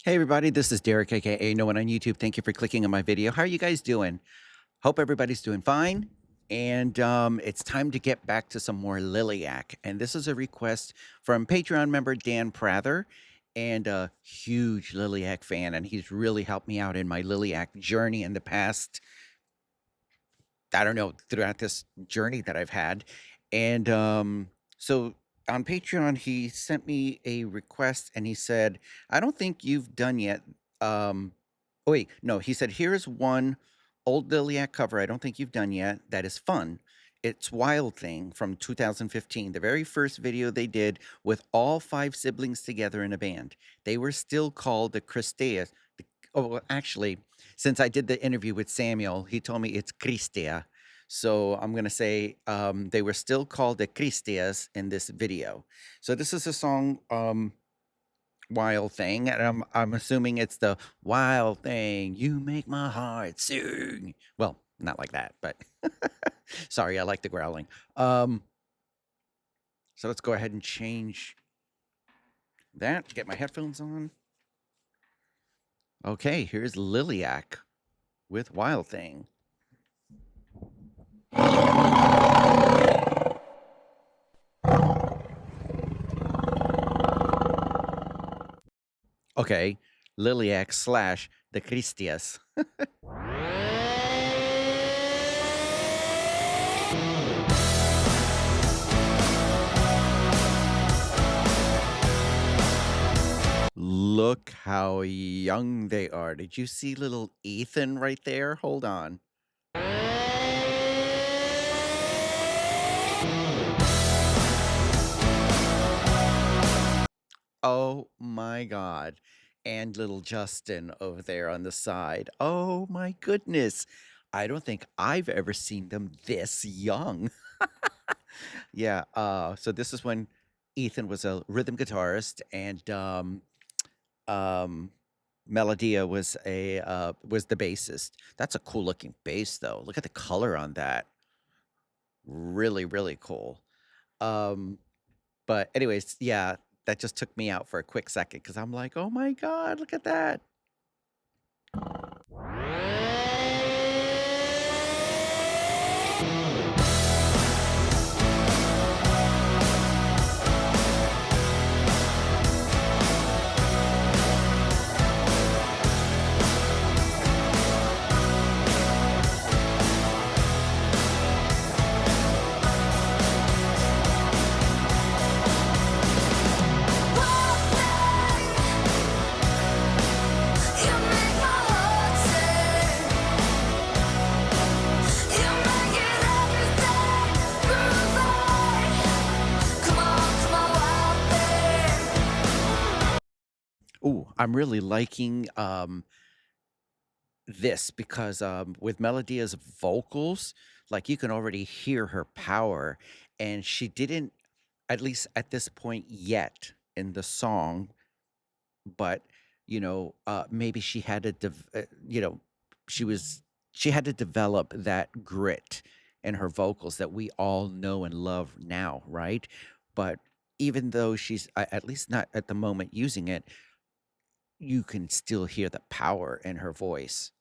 Hey everybody, this is Derek, aka No One on YouTube. Thank you for clicking on my video. How are you guys doing? Hope everybody's doing fine. And it's time to get back to some more Lilliac. And this is a request from Patreon member Dan Prather, and a huge Lilliac fan. And he's really helped me out in my Lilliac journey in the past, I don't know, throughout this journey that I've had. And so on Patreon, he sent me a request and he said, I don't think you've done yet. Oh, wait, no, he said, here's one old Liliac cover I don't think you've done yet that is fun. It's Wild Thing from 2015, the very first video they did with all 5 siblings together in a band. They were still called the Cristeas. Oh, well, actually, since I did the interview with Samuel, he told me it's Cristea. So I'm going to say they were still called the Cristeas in this video. So this is a song, Wild Thing, and I'm assuming it's the Wild Thing, you make my heart sing. Well, not like that, but sorry, I like the growling. So let's go ahead and change that, get my headphones on. Okay, here's Lilliac with Wild Thing. Okay, Lilliac slash the Cristeas. Look how young they are. Did you see little Ethan right there? Hold on. Oh my God. And little Justin over there on the side. Oh my goodness. I don't think I've ever seen them this young. Yeah, so this is when Ethan was a rhythm guitarist and Melodia was the bassist. That's a cool looking bass though. Look at the color on that. Really, really cool. But anyways, yeah, that just took me out for a quick second because I'm like, oh my God, look at that. Ooh, I'm really liking this because with Melodia's vocals, like you can already hear her power, and she didn't, at least at this point yet in the song, but maybe she had to, she was she had to develop that grit in her vocals that we all know and love now, right? But even though she's at least not at the moment using it, you can still hear the power in her voice.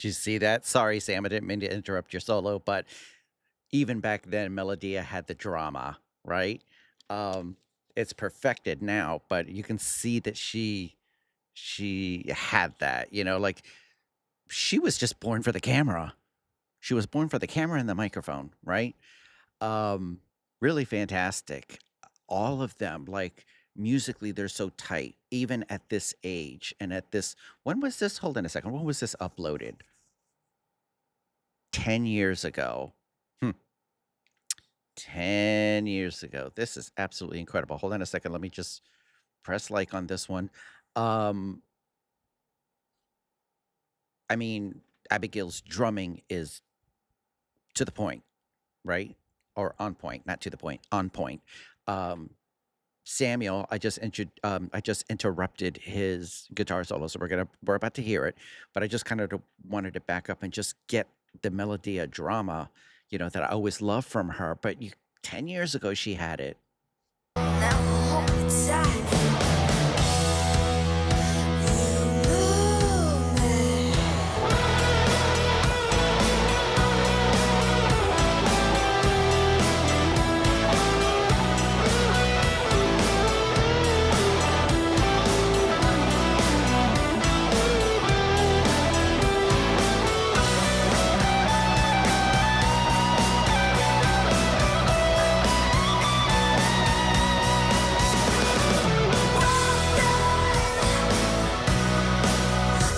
Did you see that? Sorry, Sam, I didn't mean to interrupt your solo, but even back then, Melodia had the drama, right? Um, it's perfected now, but you can see that she had that, like she was just born for the camera. She was born for the camera and the microphone, right? Um, really fantastic. All of them, like musically, they're so tight, even at this age and at this. When was this? Hold on a second. When was this uploaded? 10 years ago. Hmm. 10 years ago. This is absolutely incredible. Hold on a second. Let me just press like on this one. Um, I mean, Abigail's drumming is to the point, right? Or on point, not to the point, on point. Um, Samuel, I just interrupted his guitar solo, so we're about to hear it, but I just kind of wanted to back up and just get the Melodia drama, that I always loved from her. But 10 years ago, she had it. Now hold me tight. You move me.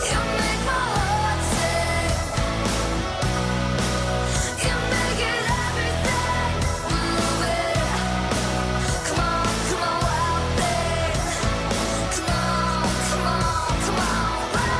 You make my heart sing. You make it everything. Move it. Come on, wild thing. Come on, wild thing. Shake it, wild thing. Come on, wild thing. Come on, wild thing. Come on, wild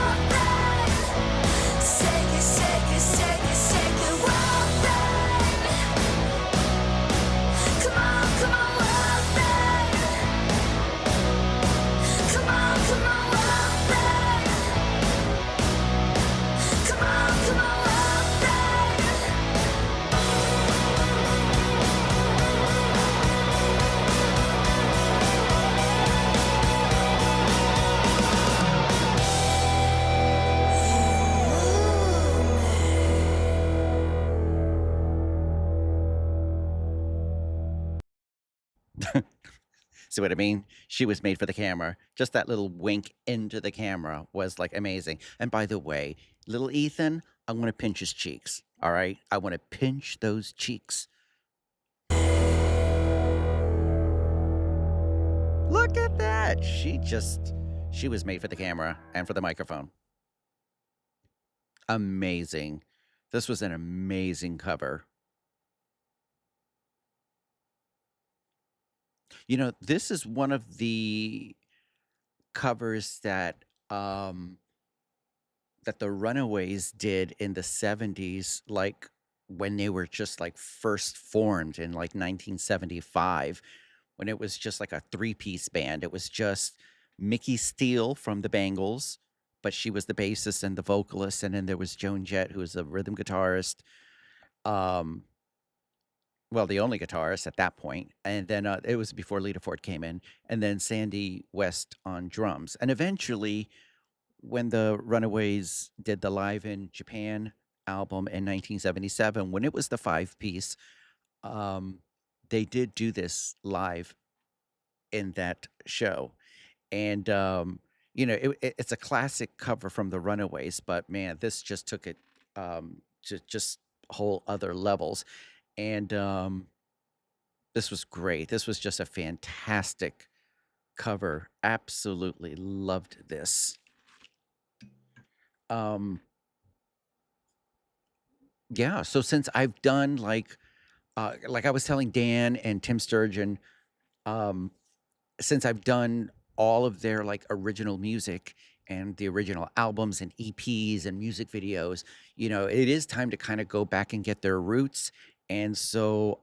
thing. See what I mean? She was made for the camera. Just that little wink into the camera was like amazing. And by the way, little Ethan, I want to pinch his cheeks. All right? I want to pinch those cheeks. Look at that. She was made for the camera and for the microphone. Amazing. This was an amazing cover. This is one of the covers that the Runaways did in the 70s, like when they were just like first formed in like 1975, when it was just like a three-piece band. It was just Mickey Steele from the Bangles, but she was the bassist and the vocalist, and then there was Joan Jett, who was the rhythm guitarist. Um, well, the only guitarist at that point, and then it was before Lita Ford came in, and then Sandy West on drums, and eventually when the Runaways did the Live in Japan album in 1977, when it was the five-piece, um, they did do this live in that show. And, it's a classic cover from the Runaways, but man, this just took it to just whole other levels. And this was great. This was just a fantastic cover. Absolutely loved this. Yeah, so since I've done like I was telling Dan and Tim Sturgeon, um, since I've done all of their like original music and the original albums and EPs and music videos, it is time to kind of go back and get their roots. And so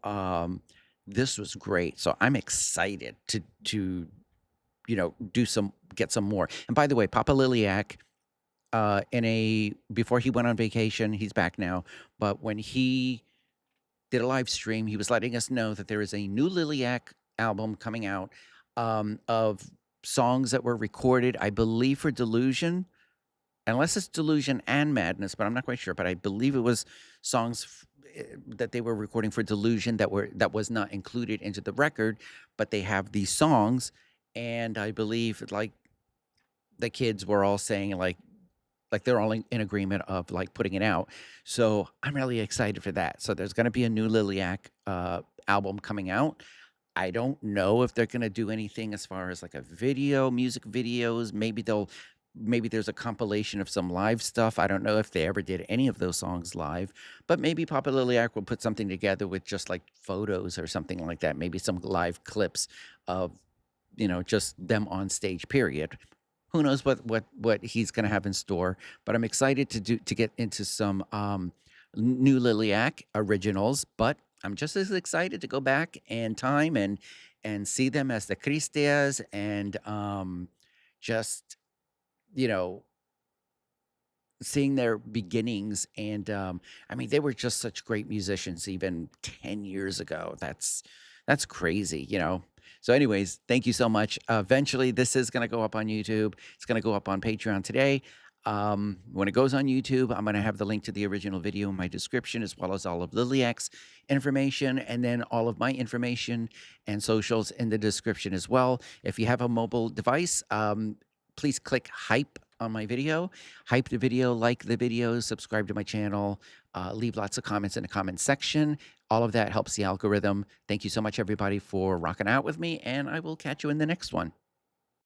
this was great. So I'm excited to get some more. And by the way, Papa Lilliac, before he went on vacation, he's back now, but when he did a live stream, he was letting us know that there is a new Lilliac album coming out, of songs that were recorded, I believe, for Delusion, unless it's Delusion and Madness, but I'm not quite sure. But I believe it was songs that they were recording for Delusion that was not included into the record, but they have these songs, and I believe like the kids were all saying like they're all in agreement of like putting it out. So I'm really excited for that. So there's going to be a new Lilliac album coming out. I don't know if they're going to do anything as far as like a video, music videos. Maybe there's a compilation of some live stuff. I don't know if they ever did any of those songs live, but maybe Papa Lilliac will put something together with just like photos or something like that. Maybe some live clips of, just them on stage, period. Who knows what he's going to have in store, but I'm excited to get into some new Lilliac originals, but I'm just as excited to go back in time and see them as the Cristeas and just you know seeing their beginnings. And I mean, they were just such great musicians even 10 years ago. That's crazy. So anyways, thank you so much. Eventually this is going to go up on YouTube. It's going to go up on Patreon today. When it goes on YouTube, I'm going to have the link to the original video in my description, as well as all of Lilliac's information, and then all of my information and socials in the description as well. If you have a mobile device, please click hype on my video, hype the video, like the video, subscribe to my channel, leave lots of comments in the comment section. All of that helps the algorithm. Thank you so much, everybody, for rocking out with me, and I will catch you in the next one.